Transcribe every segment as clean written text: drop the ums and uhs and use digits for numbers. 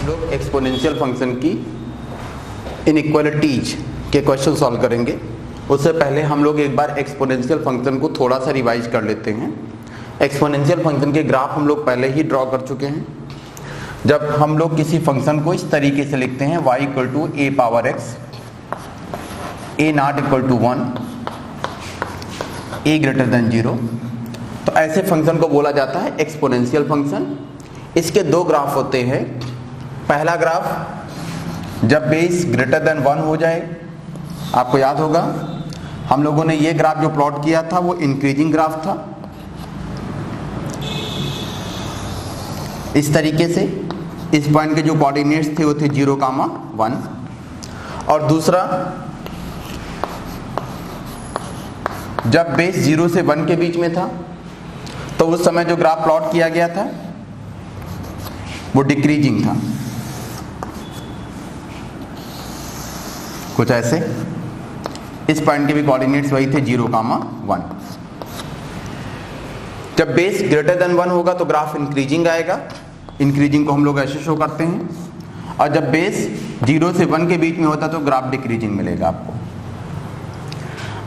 हम लोग exponential function की इनइक्वालिटीज के क्वेश्चन सॉल्व करेंगे। उससे पहले हम लोग एक बार एक्सपोनेंशियल फंक्शन को थोड़ा सा रिवाइज कर लेते हैं। एक्सपोनेंशियल फंक्शन के ग्राफ हम लोग पहले ही ड्रॉ कर चुके हैं। जब हम लोग किसी फंक्शन को इस तरीके से लिखते हैं y equal to a power x, a not equal to 1, a greater than 0, तो ऐसे फंक्शन को बोला जाता है एक्सपोनेंशियल फंक्शन। इसके दो ग्राफ होते हैं। पहला ग्राफ जब बेस ग्रेटर देन 1 हो जाए, आपको याद होगा हम लोगों ने ये ग्राफ जो प्लॉट किया था वो इंक्रीजिंग ग्राफ था, इस तरीके से। इस पॉइंट के जो कोऑर्डिनेट्स थे वो थे 0, 1। और दूसरा जब बेस 0 से 1 के बीच में था, तो उस समय जो ग्राफ प्लॉट किया गया था वो डिक्रीजिंग था, कुछ ऐसे। इस पॉइंट के भी कोऑर्डिनेट्स वही थे 0, 1। जब बेस ग्रेटर देन 1 होगा तो ग्राफ इंक्रीजिंग आएगा। इंक्रीजिंग को हम लोग ऐसे शो करते हैं। और जब बेस 0 से 1 के बीच में होता तो ग्राफ डिक्रीजिंग मिलेगा आपको।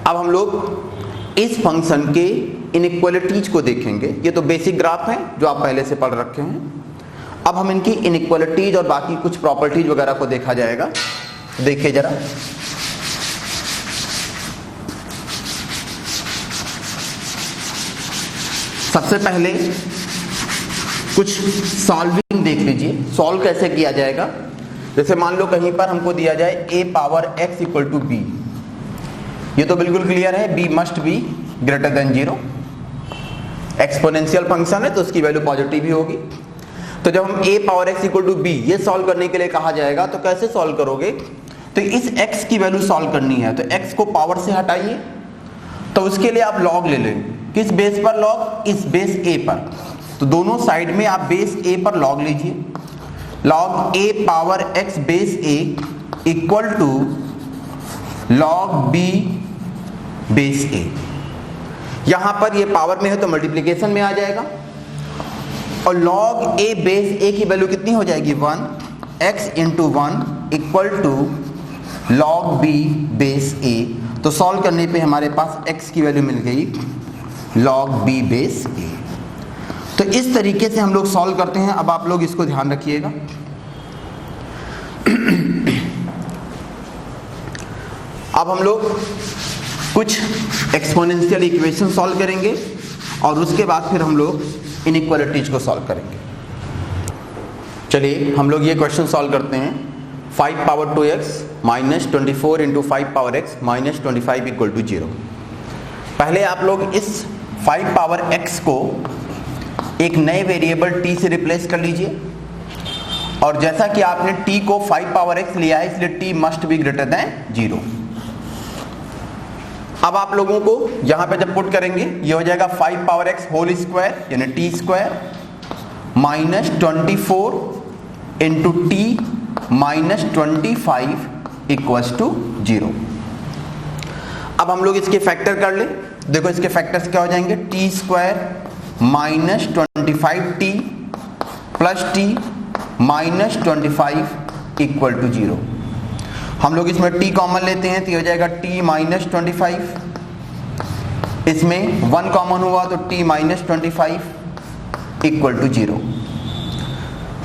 अब हम लोग इस फंक्शन के इनइक्वालिटीज को देखेंगे। ये तो बेसिक ग्राफ है जो आप पहले से पढ़ रखे हैं। अब हम इनकी इनइक्वालिटीज और बाकी कुछ प्रॉपर्टीज वगैरह को देखा जाएगा। देखिए जरा, सबसे पहले कुछ सॉल्विंग देख लीजिए। सॉल्व कैसे किया जाएगा। जैसे मान लो कहीं पर हमको दिया जाए a power x equal to b, ये तो बिल्कुल क्लियर है, b must be greater than 0। Exponential function है तो उसकी वैल्यू पॉजिटिव ही होगी। तो जब हम a power x equal to b ये सॉल्व करने के लिए कहा जाएगा तो कैसे सॉल्व करोगे। तो इस x की वैल्यू सॉल्व करनी है तो x को पावर से हटाइए। तो उसके लिए आप लॉग ले लें। किस बेस पर लॉग, इस बेस a पर। तो दोनों साइड में आप बेस a पर लॉग लीजिए। Log a power x base a equal to log b base a। यहां पर ये पावर में है तो मल्टीप्लिकेशन में आ जाएगा। और लॉग a बेस a की वैल्यू कितनी हो जाएगी 1, x into 1 equal to log b base a। तो सॉल्व करने पे हमारे पास x की वैल्यू मिल गई लॉग b बेस a। तो इस तरीके से हम लोग सॉल्व करते हैं। अब आप लोग इसको ध्यान रखिएगा। अब हम लोग कुछ एक्सपोनेंशियल इक्वेशन सॉल्व करेंगे और उसके बाद फिर हम लोग इनइक्वालिटीज को सॉल्व करेंगे। चलिए हम लोग ये क्वेश्चन सॉल्व करते हैं। 5 power 2x minus 24 into 5 power x minus 25 equal to 0। पहले आप लोग इस 5 पावर x को एक नए वेरिएबल t से रिप्लेस कर लीजिए। और जैसा कि आपने t को 5 पावर x लिया है इसलिए t must be greater than 0। अब आप लोगों को यहां पे जब पुट करेंगे ये हो जाएगा 5 पावर x होल स्क्वायर यानी t square minus 24 into t minus 25 equals to 0। अब हम लोग इसके फैक्टर कर ले। देखो इसके फैक्टर्स क्या हो जाएंगे, t square minus 25t plus t minus 25 equal to 0। हम लोग इसमें t कॉमन लेते हैं तो ये हो जाएगा t माइनस 25। इसमें 1 कॉमन हुआ तो t माइनस 25 इक्वल टू 0।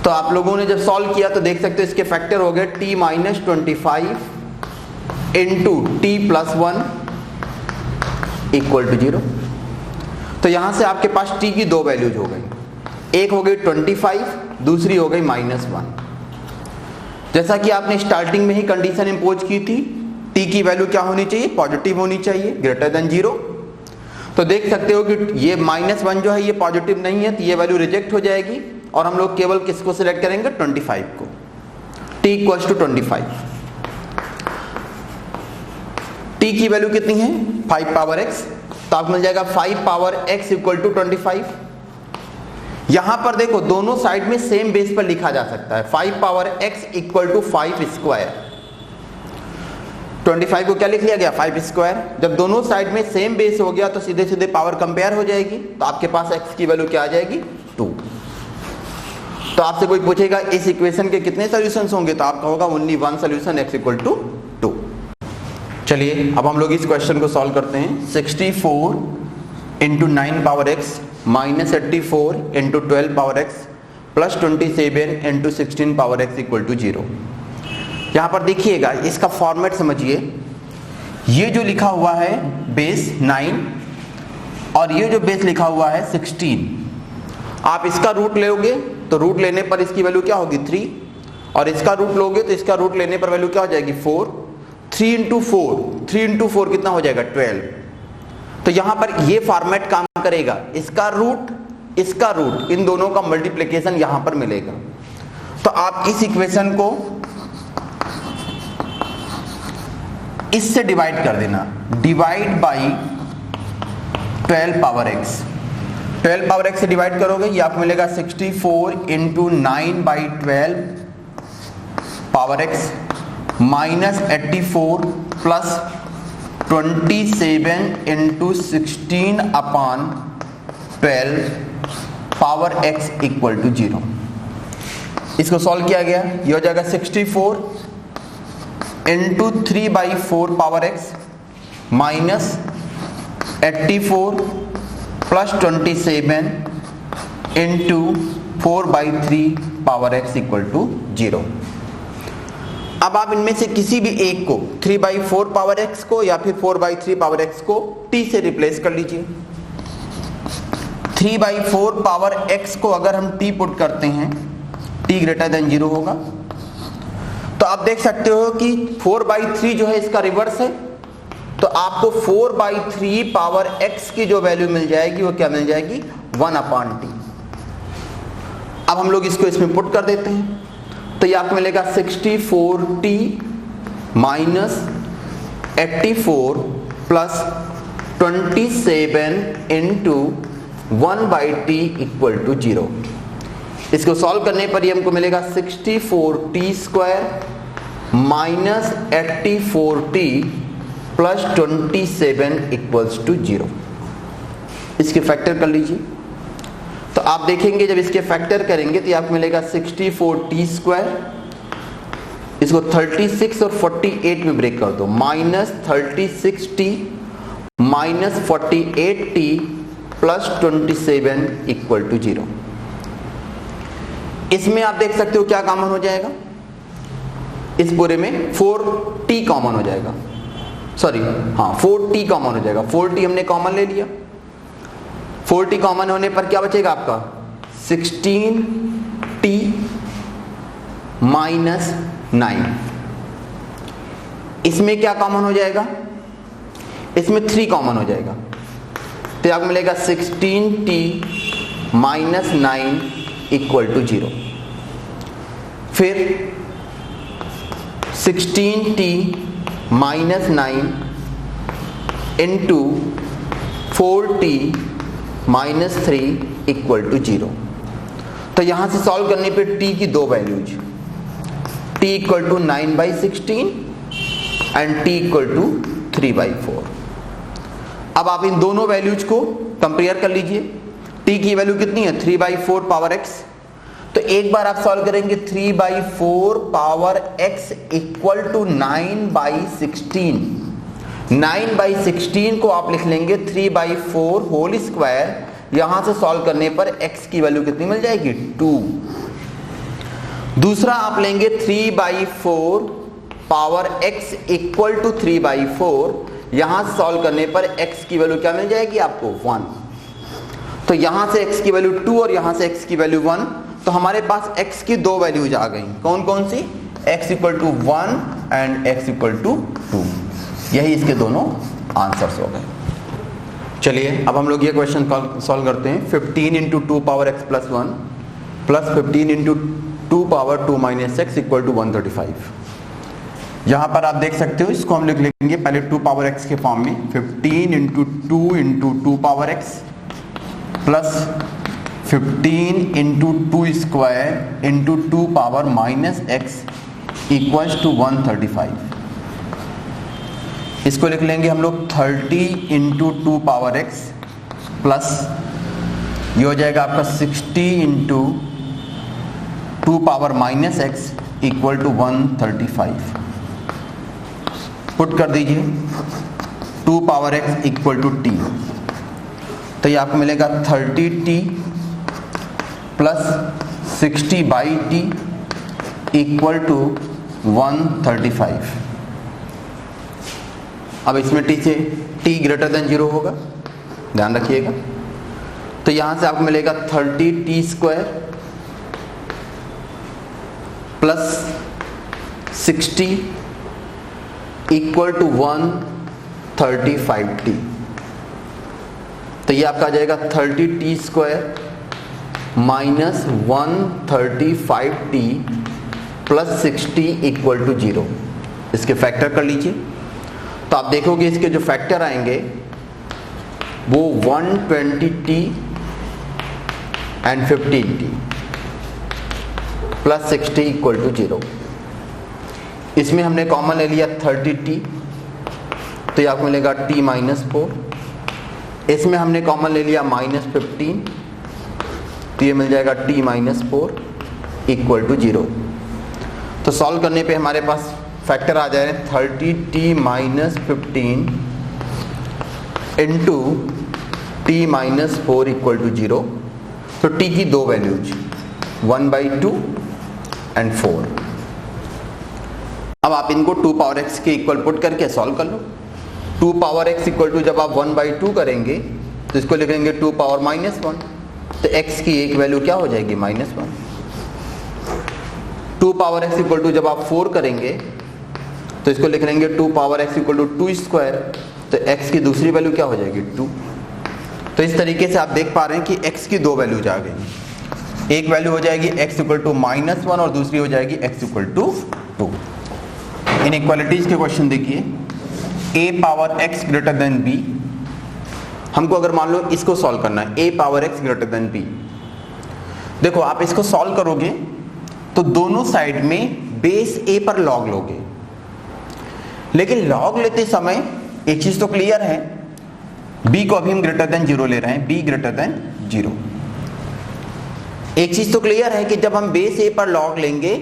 तो आप लोगों ने जब सॉल्व किया तो देख सकते हो इसके फैक्टर हो गए t minus 25 into t plus 1 equal to 0। तो यहां से आपके पास t की दो वैल्यूज हो गई, एक हो गई 25, दूसरी हो गई -1। जैसा कि आपने स्टार्टिंग में ही कंडीशन इंपोज की थी, t की वैल्यू क्या होनी चाहिए, पॉजिटिव होनी चाहिए, ग्रेटर देन 0। तो देख सकते हो कि ये -1 जो है ये पॉजिटिव नहीं है तो ये वैल्यू रिजेक्ट हो जाएगी और हम लोग केवल किसको सिलेक्ट करेंगे, 25 को। t equals to 25। t की वैल्यू कितनी है 5 पावर x, तो आपको मिल जाएगा 5 पावर x इक्वल टू 25। यहां पर देखो दोनों साइड में सेम बेस पर लिखा जा सकता है। 5 power x equal to 5 square. 25 को क्या लिख लिया गया 5 स्क्वायर। जब दोनों साइड में सेम बेस हो गया तो सीधे सीधे पावर कंपेयर हो जाएगी। तो आपके पास x की वैल्यू क्या आ जाएगी 2। तो आपसे कोई पूछेगा इस इक्वेशन के कितने सॉल्यूशंस होंगे, तो आपका होगा only one solution x equal to 2। चलिए अब हम लोग इस क्वेश्चन को सॉल्व करते हैं। 64 into 9 power x minus 84 into 12 power x plus 27 into 16 power x equal to 0। यहाँ पर देखिएगा इसका फॉर्मेट समझिए, ये जो लिखा हुआ है बेस 9 और ये जो बेस लिखा हुआ है 16, आप इसका रूट लोगे तो रूट लेने पर इसकी वैल्यू क्या होगी 3, और इसका रूट लोगे तो इसका रूट लेने पर वैल्यू क्या हो जाएगी 4। 3 इंटू 4 कितना हो जाएगा 12। तो यहां पर ये फॉर्मेट काम करेगा, इसका रूट इन दोनों का मल्टीप्लिकेशन यहां पर मिलेगा। तो आप इस इक्वेशन को इससे डिवाइड कर देना, divide by 12 power x। 12 power x से डिवाइड करोगे ये आपको मिलेगा 64 into 9 by 12 power x minus 84 plus 27 into 16 upon 12 power x equal to 0। इसको सॉल्व किया गया, ये हो जाएगा 64 into 3 by 4 power x minus 84 plus 27 into 4 by 3 power x equal to 0। अब आप इनमें से किसी भी एक को 3 बाई 4 पावर x को या फिर 4 बाई 3 पावर x को t से रिप्लेस कर लीजिए। 3 बाई 4 पावर x को अगर हम t पुट करते हैं t ग्रेटर देन 0 होगा, तो आप देख सकते हो कि 4 बाई 3 जो है इसका रिवर्स है, तो आपको 4 बाई 3 पावर x की जो वैल्यू मिल जाएगी वो क्या मिल जाएगी 1 अपॉन t। अब हम लोग इसको इसमें पुट कर देते हैं, तो ये आपको मिलेगा 64t minus 84 plus 27 into 1 by t equal to 0। इसको सॉल्व करने पर ये हमको मिलेगा 64t square minus 84t plus 27 equals to 0। इसके फैक्टर कर लीजिए, तो आप देखेंगे जब इसके फैक्टर करेंगे तो आपको मिलेगा 64t स्क्वायर, इसको 36 और 48 में ब्रेक कर दो, minus 36t minus 48t plus 27 equal to 0। इसमें आप देख सकते हो क्या कॉमन हो जाएगा, इस पूरे में 4t कॉमन हो जाएगा, सॉरी हाँ 4t कॉमन हो जाएगा। 4t हमने कॉमन ले लिया, 4t कॉमन होने पर क्या बचेगा आपका 16t माइनस 9। इसमें क्या कॉमन हो जाएगा, इसमें 3 कॉमन हो जाएगा, तो आपको मिलेगा 16t माइनस 9 इक्वल टू 0। फिर 16t minus 9 into 4t minus 3 equal to 0। तो यहां से सॉल्व करने पे t की दो values, t equal to 9 by 16 and t equal to 3 by 4। अब आप इन दोनों वैल्यूज को कंपेयर कर लीजिए। t की वैल्यू कितनी है 3 बाई 4 पावर x, तो एक बार आप सॉल्व करेंगे 3 by 4 power x equal to 9 by 16। 9 by 16 को आप लिख लेंगे 3 बाई 4 होल स्क्वायर, यहां से सॉल्व करने पर x की वैल्यू कितनी मिल जाएगी 2। दूसरा आप लेंगे 3 by 4 power x equal to 3 by 4, यहां से सॉल्व करने पर x की वैल्यू क्या मिल जाएगी आपको 1। तो यहां से x की वैल्यू 2 और यहां से x की वैल्यू 1, तो हमारे पास x की दो वैल्यूज आ गई। कौन कौन सी, x equal to 1 and x equal to 2। यही इसके दोनों आंसर्स हो गए। चलिए अब हम लोग ये क्वेश्चन सॉल्व करते हैं। 15 into 2 power x plus 1 plus 15 into 2 power 2 minus x equal to 135। यहाँ पर आप देख सकते हो, इसको हम लिख लेंगे पहले 2 पावर x के फॉर्म में। 15 into 2 power x plus 15 into 2 square into 2 power minus x equals to 135। इसको लिख लेंगे हम लोग 30 इंटू 2 पावर x प्लस ये हो जाएगा आपका 60 into 2 power minus x equal to 135। Put कर दीजिए 2 power x equal to t, तो ये आपको मिलेगा 30t plus 60/t equal to 135। अब इसमें t से t ग्रेटर देन 0 होगा, ध्यान रखिएगा। तो यहां से आपको मिलेगा 30t square plus 60 equal to 135t। तो ये आपका आ जाएगा 30t square minus 135t plus 60 equal to 0। इसके फैक्टर कर लीजिए, तो आप देखोगे इसके जो फैक्टर आएंगे वो 120t and 15t plus 60 equal to 0। इसमें हमने कॉमन ले लिया 30t, तो ये आपको मिलेगा t माइनस 4। इसमें हमने कॉमन ले लिया माइनस 15, तो ये मिल जाएगा t माइनस 4 इक्वल टू 0। तो सॉल्व करने पे हमारे पास फैक्टर आ जा रहे हैं 30t minus 15 into t minus 4 equal to 0। तो t की दो वैल्यूज 1/2 एंड 4। अब आप इनको 2 पावर x के इक्वल पुट करके सॉल्व कर लो। 2 पावर x इक्वल टू जब आप 1/2 करेंगे तो इसको लिखेंगे 2 पावर माइनस 1, तो x की एक वैल्यू क्या हो जाएगी -1। 2 पावर x इक्वल टू जब आप 4 करेंगे तो इसको लिख लेंगे 2 power x equal to 2 square, तो x की दूसरी वैल्यू क्या हो जाएगी 2। तो इस तरीके से आप देख पा रहे हैं कि x की दो वैल्यूज आ गई। एक वैल्यू हो जाएगी x इक्वल टू -1 और दूसरी हो जाएगी x इक्वल टू 2। इनइक्वालिटीज के क्वेश्चन देखिए, a power x greater then b। हमको अगर मान लो इसको सॉल्व करना है, a power x greater then b। देखो आप इसको सॉल्व करोगे तो दोनों साइड में बेस a पर लॉग लोगे, लेकिन लॉग लेते समय एक चीज तो क्लियर है, b को अभी हम ग्रेटर देन 0 ले रहे हैं, b ग्रेटर देन 0। एक चीज तो क्लियर है कि जब हम बेस a पर लॉग लेंगे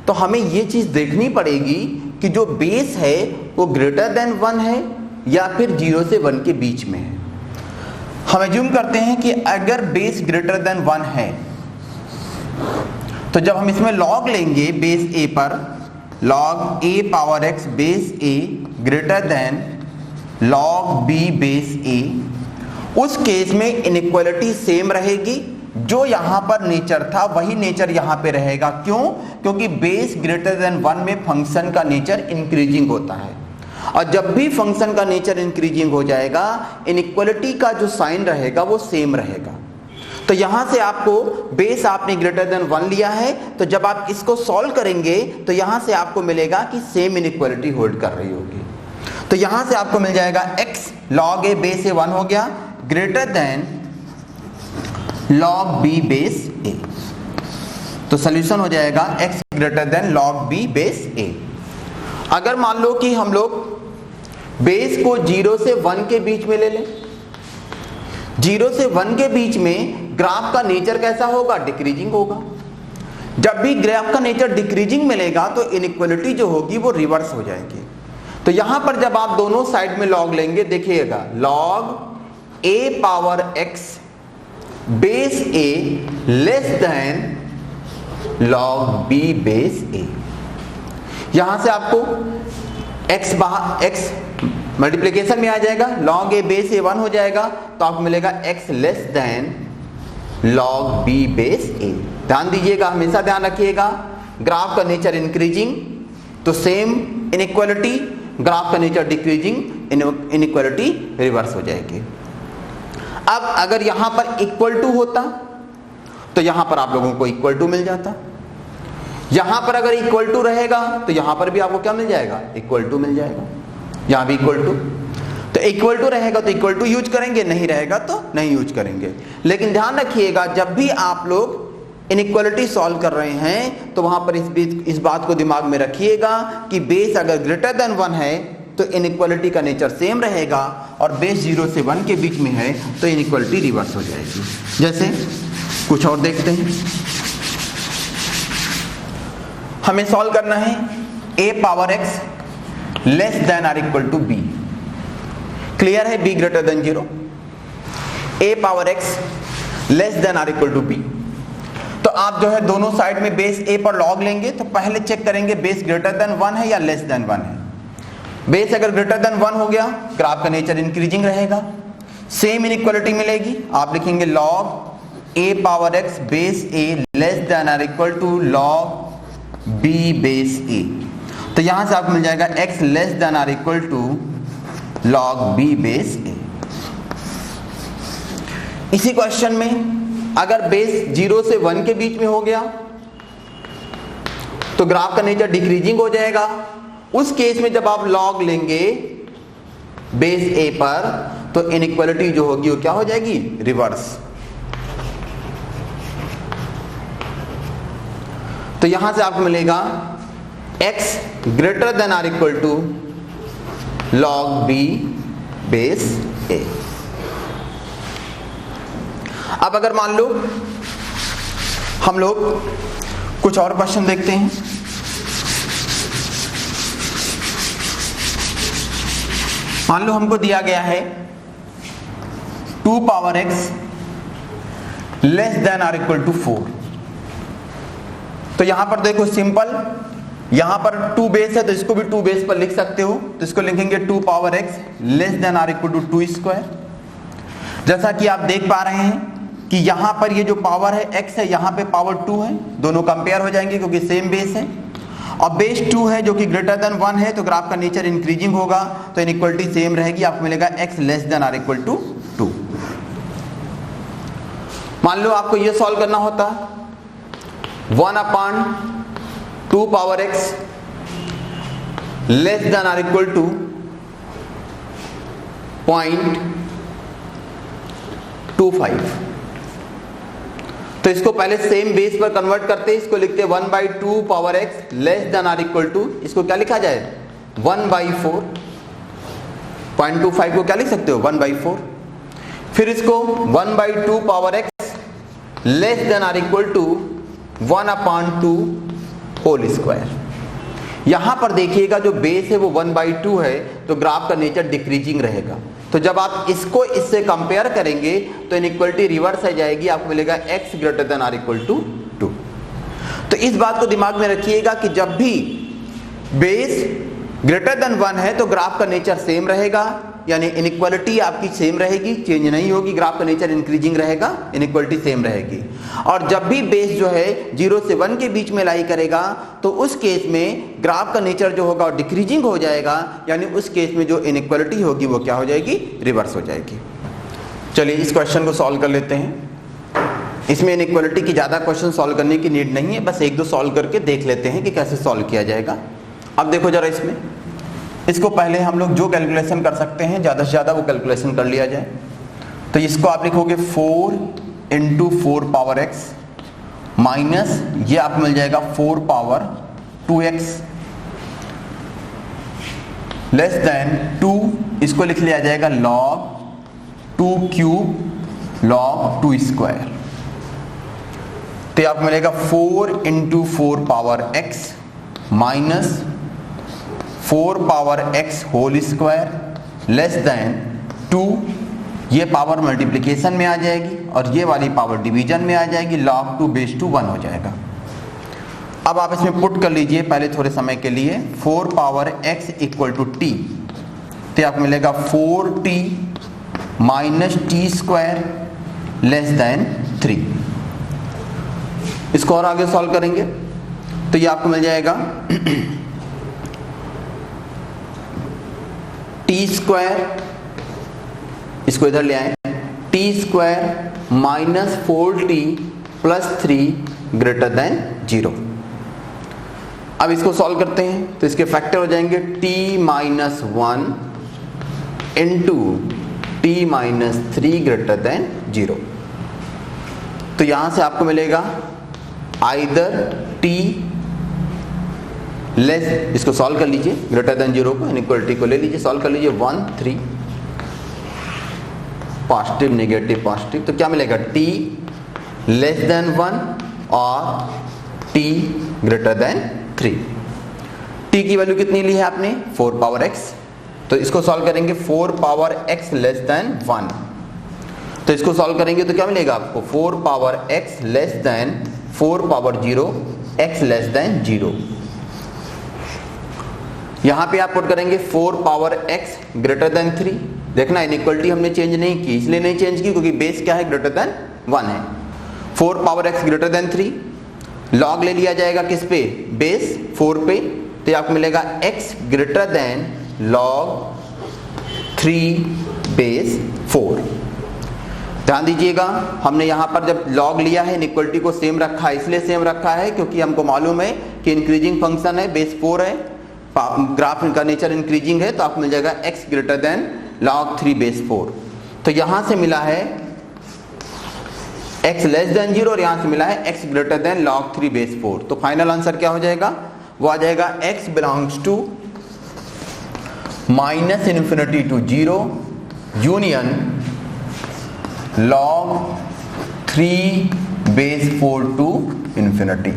तो हमें ये चीज देखनी पड़ेगी कि जो बेस है वो ग्रेटर देन 1 है या फिर 0 से 1 के बीच में है। हम एज्यूम करते हैं कि अगर बेस ग्रेटर देन 1 है तो जब हम इसमें लॉग लेंगे बेस a पर, log a power x base a greater than log b base a, उस केस में इनइक्वालिटी सेम रहेगी। जो यहां पर नेचर था वही नेचर यहां पे रहेगा। क्यों? क्योंकि बेस ग्रेटर देन 1 में फंक्शन का नेचर इंक्रीजिंग होता है, और जब भी फंक्शन का नेचर इंक्रीजिंग हो जाएगा इनइक्वालिटी का जो साइन रहेगा वो सेम रहेगा। तो यहां से आपको बेस आपने ग्रेटर देन 1 लिया है, तो जब आप इसको सॉल्व करेंगे तो यहां से आपको मिलेगा कि सेम इनइक्वालिटी होल्ड कर रही होगी। तो यहां से आपको मिल जाएगा x log a base a 1 हो गया greater than log b base a। तो सॉल्यूशन हो जाएगा x greater then log b base a। अगर मान लो कि हम लोग बेस को 0 से 1 के बीच में ले लें, 0 से 1 के बीच में ग्राफ का नेचर कैसा होगा? डिक्रीजिंग होगा। जब भी ग्राफ का नेचर डिक्रीजिंग मिलेगा तो इनइक्वालिटी जो होगी वो रिवर्स हो जाएगी। तो यहां पर जब आप दोनों साइड में लॉग लेंगे, देखिएगा log a power x base a less then log b base a। यहां से आपको x बाहर x मल्टीप्लिकेशन में आ जाएगा, log a बेस a 1 हो जाएगा, तो आपको मिलेगा x less then log b base a। ध्यान दीजिएगा, हमेशा ध्यान रखिएगा, ग्राफ का नेचर इंक्रीजिंग तो सेम इनइक्वालिटी, ग्राफ का नेचर डिक्रीजिंग इनइक्वालिटी रिवर्स हो जाएगी। अब अगर यहां पर इक्वल टू होता तो यहां पर आप लोगों को इक्वल टू मिल जाता। यहां पर अगर इक्वल टू रहेगा तो यहां पर भी आपको क्या मिल जाएगा? इक्वल टू मिल जाएगा। यहां भी इक्वल टू, तो इक्वल टू रहेगा तो इक्वल टू यूज करेंगे, नहीं रहेगा तो नहीं यूज करेंगे। लेकिन ध्यान रखिएगा, जब भी आप लोग इनइक्वालिटी सॉल्व कर रहे हैं तो वहां पर इस बात को दिमाग में रखिएगा कि बेस अगर ग्रेटर देन 1 है तो इनइक्वालिटी का नेचर सेम रहेगा, और बेस 0 से 1 के बीच में है तो इनइक्वालिटी रिवर्स हो जाएगी। जैसे कुछ और देखते हैं। हमें सॉल्व करना है a power x less than or equal to b। Clear है? b greater than 0, a power x less than or equal to b। तो आप जो है दोनों साइड में बेस a पर लॉग लेंगे, तो पहले चेक करेंगे बेस ग्रेटर देन 1 है या लेस देन 1 है। बेस अगर ग्रेटर देन 1 हो गया, ग्राफ का नेचर इंक्रीजिंग रहेगा, सेम इनइक्वालिटी मिलेगी। आप लिखेंगे log a power x base a less than or equal to log b base a। तो यहां से आपको मिल जाएगा x less than or equal to log b base a। इसी क्वेश्चन में अगर बेस 0 से 1 के बीच में हो गया तो ग्राफ का नेचर डिक्रीजिंग हो जाएगा। उस केस में जब आप लॉग लेंगे बेस a पर, तो इनइक्वालिटी जो होगी वो क्या हो जाएगी? रिवर्स। तो यहां से आपको मिलेगा x greater than or equal to log b base a। अब अगर मान लो हम लोग कुछ और क्वेश्चन देखते हैं। मान लो हमको दिया गया है 2 power x less than or equal to 4। तो यहां पर देखो सिंपल, यहां पर 2 बेस है तो इसको भी 2 बेस पर लिख सकते हो। तो इसको लिखेंगे 2 power x less than or equal to 2 square. जैसा कि आप देख पा रहे हैं कि यहां पर ये जो पावर है x है, यहां पे पावर 2 है, दोनों कंपेयर हो जाएंगे क्योंकि सेम बेस है। और बेस 2 है जो कि ग्रेटर देन 1 है, तो ग्राफ का नेचर इंक्रीजिंग होगा, तो इनइक्वालिटी सेम रहेगी। आपको मिलेगा x less than or equal to 2। मान लो आपको ये सॉल्व करना होता 1/2 power x less than or equal to 0.25। तो इसको पहले सेम बेस पर कन्वर्ट करते हैं, इसको लिखते हैं 1/2 power x less than or equal to, इसको क्या लिखा जाए? 1/4। 0.25 को क्या लिख सकते हो? 1/4। फिर इसको 1/2 power x less than or equal to 1/2 whole square. यहां पर देखिएगा जो बेस है वो 1/2 है, तो ग्राफ का नेचर डिक्रीजिंग रहेगा। तो जब आप इसको इससे कंपेयर करेंगे तो इनइक्वालिटी रिवर्स आ जाएगी। आपको मिलेगा x greater than or equal to 2। तो इस बात को दिमाग में रखिएगा कि जब भी बेस ग्रेटर देन 1 है तो ग्राफ का नेचर सेम रहेगा, यानी इनइक्वालिटी आपकी सेम रहेगी, चेंज नहीं होगी, ग्राफ का नेचर इंक्रीजिंग रहेगा, इनइक्वालिटी सेम रहेगी। और जब भी बेस जो है 0 से 1 के बीच में लाई करेगा तो उस केस में ग्राफ का नेचर जो होगा डिक्रीजिंग हो जाएगा, यानी उस केस में जो इनइक्वालिटी होगी वो क्या हो जाएगी? रिवर्स हो जाएगी। चलिए इस क्वेश्चन को सॉल्व कर लेते हैं। इसमें इनइक्वालिटी की ज़्यादा क्वेश्चन सॉल्व करने की नीड नहीं है, बस 1-2 सॉल्व करके देख लेते हैं कि कैसे सॉल्व किया जाएगा। अब देखो जरा इसमें, इसको पहले हम लोग जो कैलकुलेशन कर सकते हैं ज़्यादा से ज़्यादा वो कैलकुलेशन कर लिया जाए। तो इसको आप लिखोगे 4 × 4 पावर x माइनस ये आपको मिल जाएगा 4 पावर 2x लेस देन 2, इसको लिख लिया जाएगा log 2 क्यूब log 2 स्क्वायर। तो आपको मिलेगा 4 × 4 power x minus 4 power x whole square less than 2, ये पावर मल्टीप्लिकेशन में आ जाएगी और ये वाली पावर डिवीजन में आ जाएगी, log 2 बेस 2 1 हो जाएगा। अब आप इसमें पुट कर लीजिए पहले थोड़े समय के लिए 4 power x equal to t। तो आपको मिलेगा 4t minus t square less than 3। इसको और आगे सॉल्व करेंगे तो ये आपको मिल जाएगा टी स्क्वायर, इसको इधर ले आए, T square minus 4t plus 3 greater than 0। अब इसको सॉल्व करते हैं तो इसके फैक्टर हो जाएंगे t minus 1 into T minus 3 greater than 0। तो यहां से आपको मिलेगा आइदर t लेस, इसको सॉल्व कर लीजिए ग्रेटर देन 0 को, इनइक्वालिटी को ले लीजिए, सॉल्व कर लीजिए 1 3 पॉजिटिव नेगेटिव पॉजिटिव। तो क्या मिलेगा t लेस देन 1 और t ग्रेटर देन 3। t की वैल्यू कितनी ली है आपने? 4 पावर x। तो इसको सॉल्व करेंगे 4 पावर x लेस देन 1। तो इसको सॉल्व करेंगे तो क्या मिलेगा आपको? 4 power x less then 4 power 0 x less then 0। यहां पे आप पुट करेंगे 4 पावर x ग्रेटर देन 3। देखना इनइक्वालिटी हमने चेंज नहीं की, इसलिए नहीं चेंज की क्योंकि बेस क्या है? ग्रेटर देन 1 है। 4 power x greater then 3, log ले लिया जाएगा किस पे? बेस 4 पे। तो आपको मिलेगा x greater then log 3 base 4। ध्यान दीजिएगा, हमने यहां पर जब log लिया है इनइक्वालिटी को सेम रखा है, इसलिए सेम रखा है क्योंकि हमको मालूम है कि इंक्रीजिंग फंक्शन है, बेस 4 है, ग्राफ का नेचर इंक्रीजिंग है, तो आपको मिल जाएगा x greater then log 3 base 4। तो यहां से मिला है x लेस देन 0 और यहां से मिला है x greater then log 3 base 4। तो फाइनल आंसर क्या हो जाएगा? वो आ जाएगा x belongs to minus infinity to 0 union log 3 base 4 to infinity.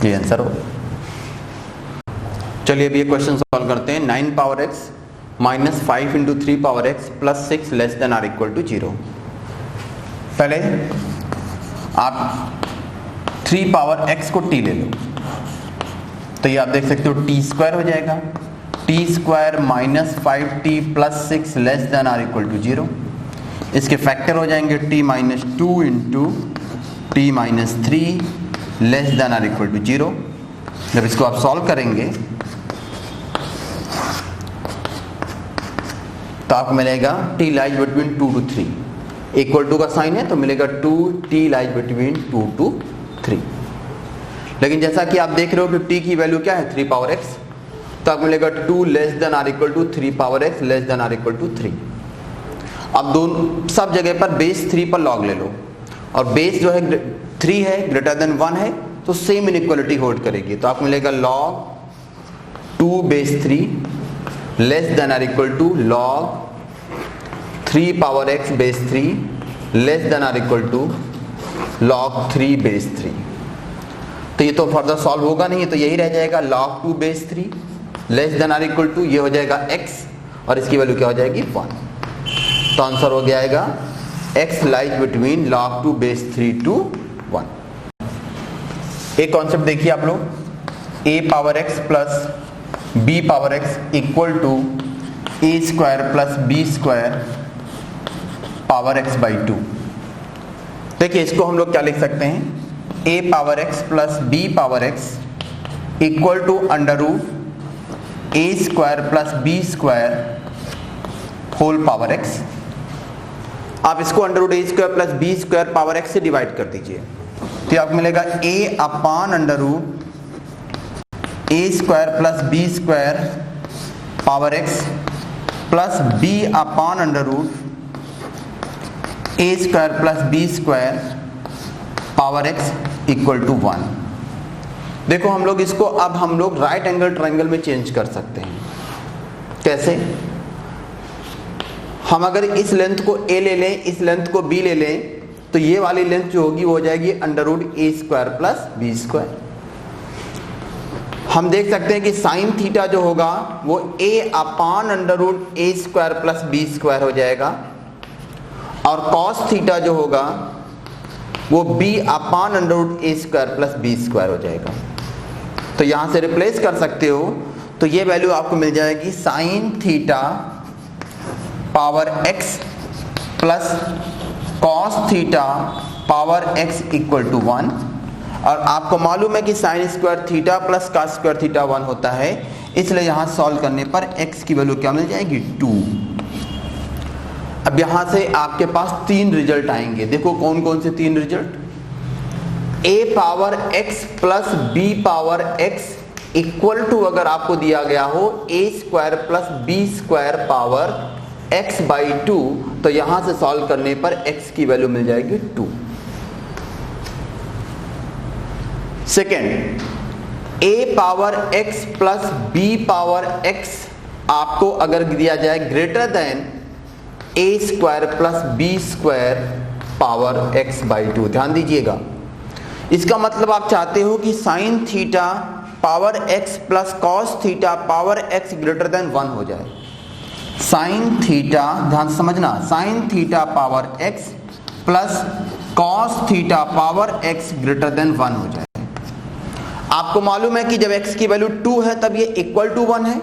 ये आंसर हो। चलिए अब ये क्वेश्चन सॉल्व करते हैं। 9 power x minus 5 into 3 power x plus 6 less than or equal to 0। पहले आप 3 पावर x को t ले लो, तो ये आप देख सकते हो t स्क्वायर हो जाएगा। t square minus 5t plus 6 less than or equal to 0। इसके फैक्टर हो जाएंगे t minus 2 into t minus 3 less than or equal to 0। जब इसको आप सॉल्व करेंगे तो आपको मिलेगा t lies between 2 to 3, equal to का साइन है तो मिलेगा 2t लाइज बिटवीन 2 to 3। लेकिन जैसा कि आप देख रहे हो कि t की वैल्यू क्या है? 3 पावर x, तो आपको मिलेगा 2 less than or equal to 3 power x less than or equal to 3। अब दोनों सब जगह पर बेस 3 पर लॉग ले लो, और बेस जो है 3 है ग्रेटर देन 1 है, तो सेम इनइक्वालिटी होल्ड करेगी। तो आपको मिलेगा log 2 base 3 less than or equal to log 3 power x base 3 less than or equal to log 3 base 3। तो ये तो फर्दर सॉल्व होगा नहीं, तो यही रह जाएगा log 2 base 3 less than or equal to, ये हो जाएगा x और इसकी वैल्यू क्या हो जाएगी? 1। तो आंसर हो जाएगा x lies between log 2 base 3 to 1। एक कॉन्सेप्ट देखिए आप लोग, a power x plus b power x equal to a square plus b square power x by 2। देखिए इसको हम लोग क्या लिख सकते हैं? a power x plus b power x equal to under root a square plus b square whole power x। आप इसको under root a square plus b square power x से डिवाइड कर दीजिए, तो आपको मिलेगा a upon under root a square plus b square power x plus b upon under root a square plus b square power x equal to 1। देखो हम लोग इसको अब हम लोग राइट एंगल ट्रायंगल में चेंज कर सकते हैं। कैसे? हम अगर इस लेंथ को a ले लें, इस लेंथ को b ले लें, तो ये वाली लेंथ जो होगी वो हो जाएगी under root a square plus b square. हम देख सकते हैं कि साइन थीटा जो होगा वो a upon under root a square plus b square हो जाएगा, और कॉस थीटा जो होगा वो b upon under root a square plus b square हो जाएगा। तो यहां से रिप्लेस कर सकते हो, तो ये वैल्यू आपको मिल जाएगी sine theta power x plus cos theta power x equal to 1। और आपको मालूम है कि sine square theta plus cos square theta 1 होता है, इसलिए यहां सॉल्व करने पर x की वैल्यू क्या मिल जाएगी? 2। अब यहां से आपके पास 3 रिजल्ट आएंगे। देखो कौन कौन से 3 result? a power x plus b power x equal to, अगर आपको दिया गया हो a square plus b square power x by 2, तो यहां से सॉल्व करने पर x की वैल्यू मिल जाएगी 2। Second, a power x plus b power x आपको अगर दिया जाए greater than a square plus b square power x by 2। ध्यान दीजिएगा, इसका मतलब आप चाहते हो कि sign theta power x plus cos theta power x greater then 1 हो जाए। साइन थीटा, ध्यान से समझना, sign theta power x plus cos theta power x greater then 1 हो जाए। आपको मालूम है कि जब x की वैल्यू 2 है तब ये इक्वल टू 1 है।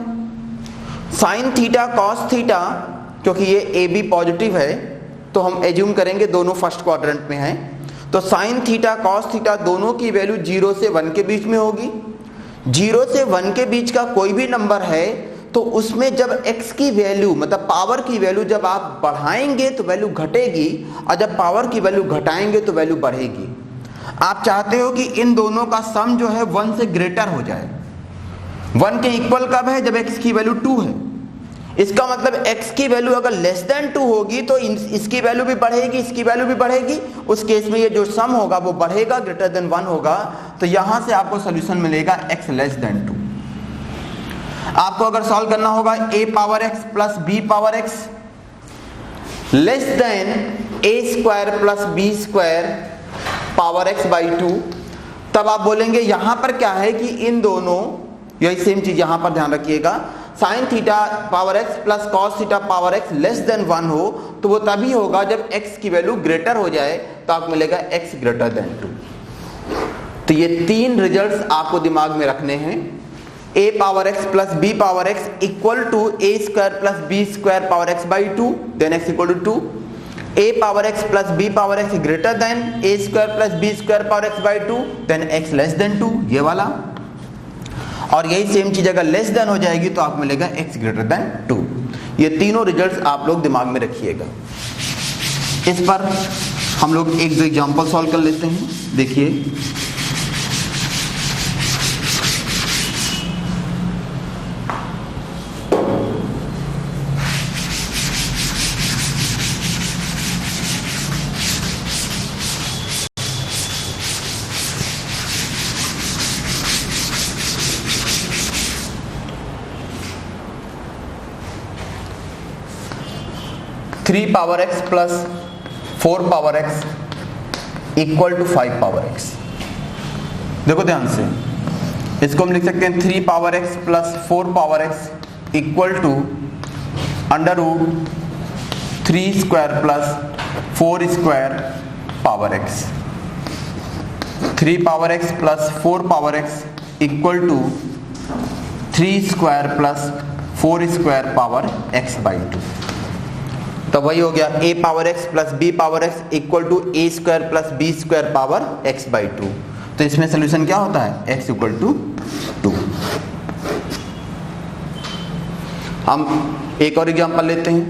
साइन थीटा कॉस थीटा, क्योंकि ये ए बी पॉजिटिव है तो हम एज्यूम करेंगे दोनों फर्स्ट क्वाड्रेंट में हैं, तो साइन थीटा कॉस थीटा दोनों की वैल्यू 0 से 1 के बीच में होगी। 0 से 1 के बीच का कोई भी नंबर है तो उसमें जब x की वैल्यू मतलब पावर की वैल्यू जब आप बढ़ाएंगे तो वैल्यू घटेगी, और जब पावर की वैल्यू घटाएंगे तो वैल्यू बढ़ेगी। आप चाहते हो कि इन दोनों का सम जो है 1 से ग्रेटर हो जाए। 1 के इक्वल कब है? जब x की वैल्यू 2 है। इसका मतलब x की वैल्यू अगर लेस देन 2 होगी तो इसकी वैल्यू भी बढ़ेगी, इसकी वैल्यू भी बढ़ेगी। उस केस में ये जो सम होगा वो बढ़ेगा, ग्रेटर देन 1 होगा। तो यहां से आपको सॉल्यूशन मिलेगा x लेस देन 2। आपको अगर सॉल्व करना होगा a power x plus b power x less then a square plus b square power x by 2, तब आप बोलेंगे यहां पर क्या है कि इन दोनों, यही सेम चीज यहां पर ध्यान रखिएगा, sign theta power x plus cos theta power x less then 1 हो तो वो तभी होगा जब x की वैल्यू ग्रेटर हो जाए, तो आपको मिलेगा x ग्रेटर देन 2। तो ये तीन रिजल्ट्स आपको दिमाग में रखने हैं। a power x plus b power x equal to a square plus b square power x by 2, then x equal to 2। a power x plus b power x greater than a square plus b square power x by 2, then x less than 2, ये वाला। और यही same चीज अगर less than हो जाएगी तो आपको मिलेगा x ग्रेटर देन 2। ये तीनों रिजल्ट्स आप लोग दिमाग में रखिएगा। इस पर हम लोग एक दो एग्जांपल सॉल्व कर लेते हैं। देखिए, three power x plus 4 power x equal to 5 power x। देखो ध्यान से, इसको हम लिख सकते हैं 3 power x plus 4 power x equal to under root 3 square plus 4 square power x। 3 power x plus 4 power x equal to 3 square plus 4 square power x by 2। तो वही हो गया a power x plus b power x equal to a square plus b square power x by 2। तो इसमें solution क्या होता है? x equal to 2। हम एक और एग्जांपल लेते हैं।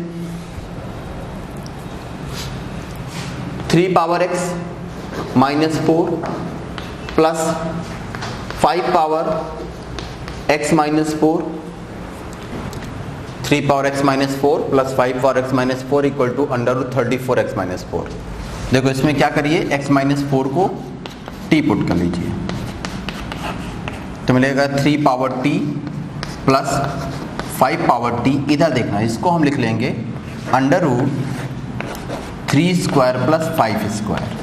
3 power x minus 4 plus 5 power x minus 4, 3 power x minus 4 plus 5 power x minus 4 equal to under root 34x minus 4। देखो इसमें क्या करिए, x माइनस 4 को t पुट कर लीजिए तो मिलेगा 3 power t plus 5 power t। इधर देखना, इसको हम लिख लेंगे under root 3 square plus 5 square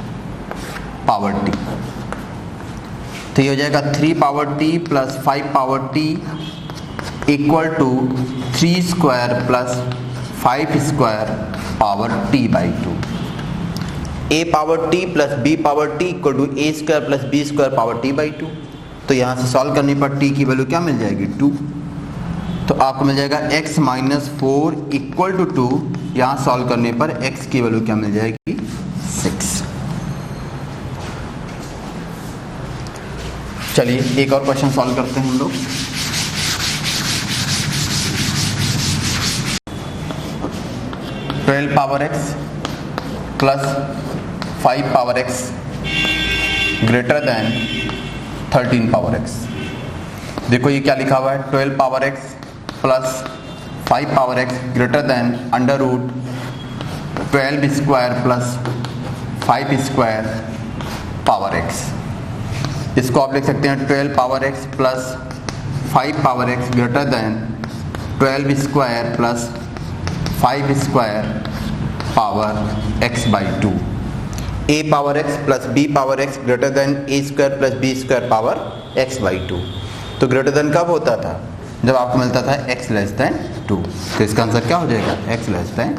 power t। तो ये हो जाएगा 3 power t plus 5 power t equal to 3 square plus 5 square power t by 2। a power t plus b power t equal to a square plus b square power t by 2। तो यहाँ से solve करने पर t की value क्या मिल जाएगी? 2। तो आपको मिल जाएगा x माइनस 4 इक्वल टू 2। यहाँ सॉल्व करने पर x की वैल्यू क्या मिल जाएगी? 6। चलिए एक और क्वेश्चन सॉल्व करते हैं हम लोग। Twelve power x plus 5 power x greater than 13 power x। देखो ये क्या लिखा हुआ है, 12 power x plus 5 power x greater than under root 12 square plus 5 square power x। इसको आप लिख सकते हैं 12 power x plus 5 power x greater than 12 square plus 5 square power x by 2। a power x plus b power x greater than a square plus b square power x by 2। तो greater than कब होता था? जब आपको मिलता था x less than 2। तो इसका आंसर क्या हो जाएगा? x less then